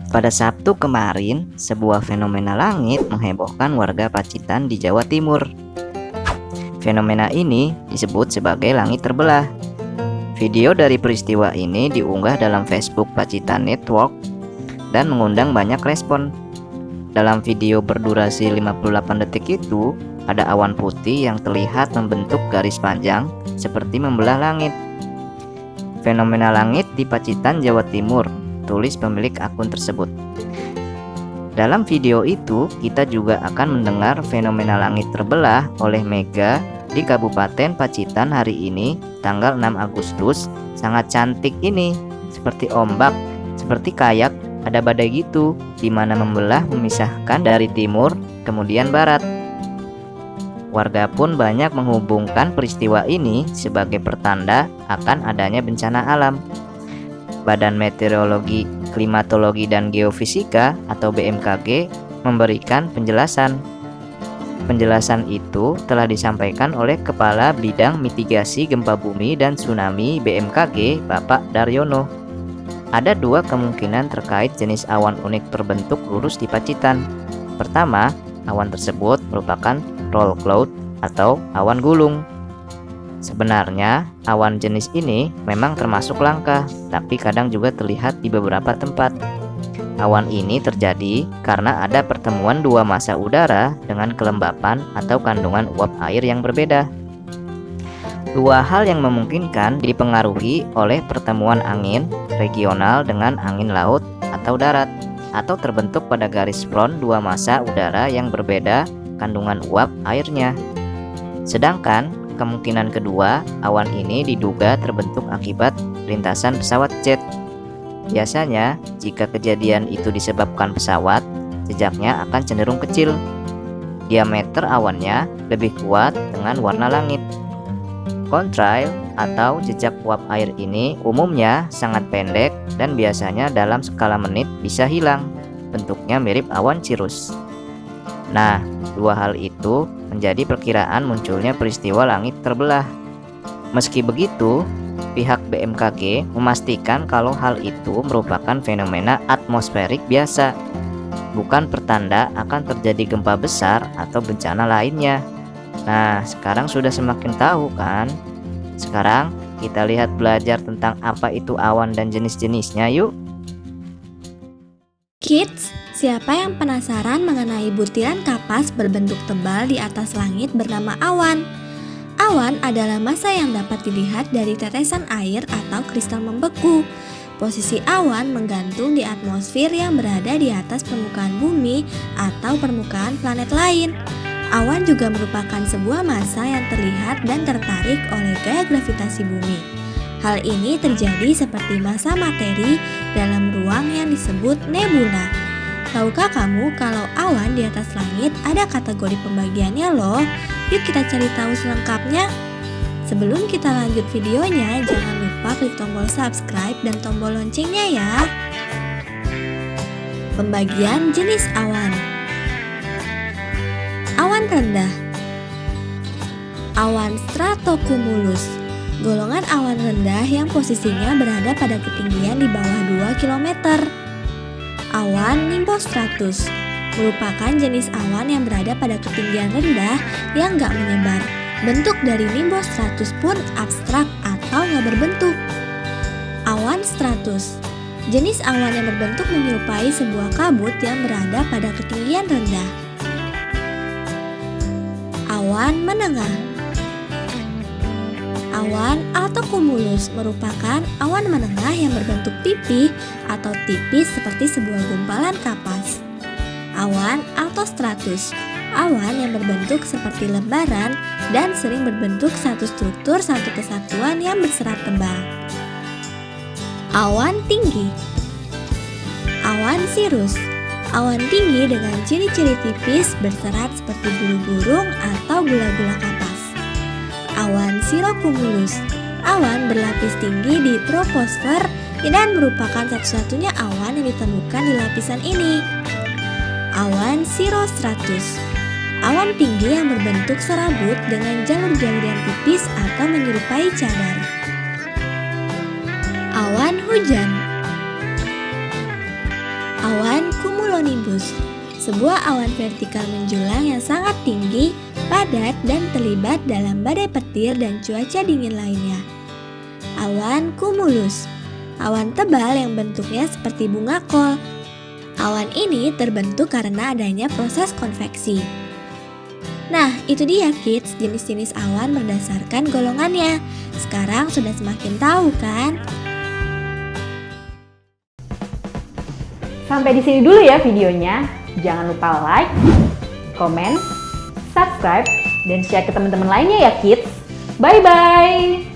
Pada Sabtu kemarin, sebuah fenomena langit menghebohkan warga Pacitan di Jawa Timur. Fenomena ini disebut sebagai langit terbelah. Video dari peristiwa ini diunggah dalam Facebook Pacitan Network dan mengundang banyak respon. Dalam video berdurasi 58 detik itu, ada awan putih yang terlihat membentuk garis panjang seperti membelah langit. Fenomena langit di Pacitan, Jawa Timur, tulis pemilik akun tersebut. Dalam video itu, kita juga akan mendengar fenomena langit terbelah oleh Mega di Kabupaten Pacitan hari ini, tanggal 6 Agustus. Sangat cantik ini, seperti ombak, seperti kayak ada badai gitu, di mana membelah memisahkan dari timur kemudian barat. Warga pun banyak menghubungkan peristiwa ini sebagai pertanda akan adanya bencana alam. Badan Meteorologi, Klimatologi dan Geofisika atau BMKG memberikan penjelasan. Penjelasan itu telah disampaikan oleh Kepala Bidang Mitigasi Gempa Bumi dan Tsunami BMKG, Bapak Daryono. Ada dua kemungkinan terkait jenis awan unik terbentuk lurus di Pacitan. Pertama, awan tersebut merupakan roll cloud atau awan gulung. Sebenarnya, awan jenis ini memang termasuk langka, tapi kadang juga terlihat di beberapa tempat. Awan ini terjadi karena ada pertemuan dua massa udara dengan kelembapan atau kandungan uap air yang berbeda. Dua hal yang memungkinkan dipengaruhi oleh pertemuan angin regional dengan angin laut atau darat, atau terbentuk pada garis front dua massa udara yang berbeda kandungan uap airnya. Sedangkan kemungkinan kedua, awan ini diduga terbentuk akibat lintasan pesawat jet. Biasanya, jika kejadian itu disebabkan pesawat, jejaknya akan cenderung kecil. Diameter awannya lebih kuat dengan warna langit. Contrail atau jejak uap air ini umumnya sangat pendek dan biasanya dalam skala menit bisa hilang. Bentuknya mirip awan cirrus. Nah, dua hal itu menjadi perkiraan munculnya peristiwa langit terbelah. Meski begitu, pihak BMKG memastikan kalau hal itu merupakan fenomena atmosferik biasa, bukan pertanda akan terjadi gempa besar atau bencana lainnya. Nah, sekarang sudah semakin tahu kan? Sekarang kita lihat belajar tentang apa itu awan dan jenis-jenisnya yuk. Kids, siapa yang penasaran mengenai butiran kapas berbentuk tebal di atas langit bernama awan? Awan adalah massa yang dapat dilihat dari tetesan air atau kristal membeku. Posisi awan menggantung di atmosfer yang berada di atas permukaan bumi atau permukaan planet lain. Awan juga merupakan sebuah massa yang terlihat dan tertarik oleh gaya gravitasi bumi. Hal ini terjadi seperti massa materi dalam ruang yang disebut nebula. Tahukah kamu kalau awan di atas langit ada kategori pembagiannya loh? Yuk kita cari tahu selengkapnya. Sebelum kita lanjut videonya, jangan lupa klik tombol subscribe dan tombol loncengnya ya. Pembagian jenis awan. Awan rendah. Awan stratocumulus. Golongan awan rendah yang posisinya berada pada ketinggian di bawah 2 km. Awan nimbostratus merupakan jenis awan yang berada pada ketinggian rendah yang gak menyebar. Bentuk dari nimbostratus pun abstrak atau gak berbentuk. Awan stratus, jenis awan yang berbentuk menyerupai sebuah kabut yang berada pada ketinggian rendah. Awan menengah. Awan altocumulus merupakan awan menengah yang berbentuk pipih atau tipis seperti sebuah gumpalan kapas. Awan altostratus, awan yang berbentuk seperti lembaran dan sering berbentuk satu struktur satu kesatuan yang berserat tebal. Awan tinggi. Awan cirrus, awan tinggi dengan ciri-ciri tipis berserat seperti bulu burung atau gula-gula kapas. Awan cirrocumulus, awan berlapis tinggi di troposfer dan merupakan satu-satunya awan yang ditemukan di lapisan ini. Awan cirrostratus, awan tinggi yang berbentuk serabut dengan jalur-jalur yang tipis atau menyerupai cadar. Awan hujan. Awan cumulonimbus, sebuah awan vertikal menjulang yang sangat tinggi, padat, dan terlibat dalam badai petir dan cuaca dingin lainnya. Awan cumulus, awan tebal yang bentuknya seperti bunga kol. Awan ini terbentuk karena adanya proses konveksi. Nah, itu dia kids, jenis-jenis awan berdasarkan golongannya. Sekarang sudah semakin tahu kan? Sampai di sini dulu ya videonya. Jangan lupa like, comment, subscribe, dan share ke teman-teman lainnya ya kids. Bye-bye!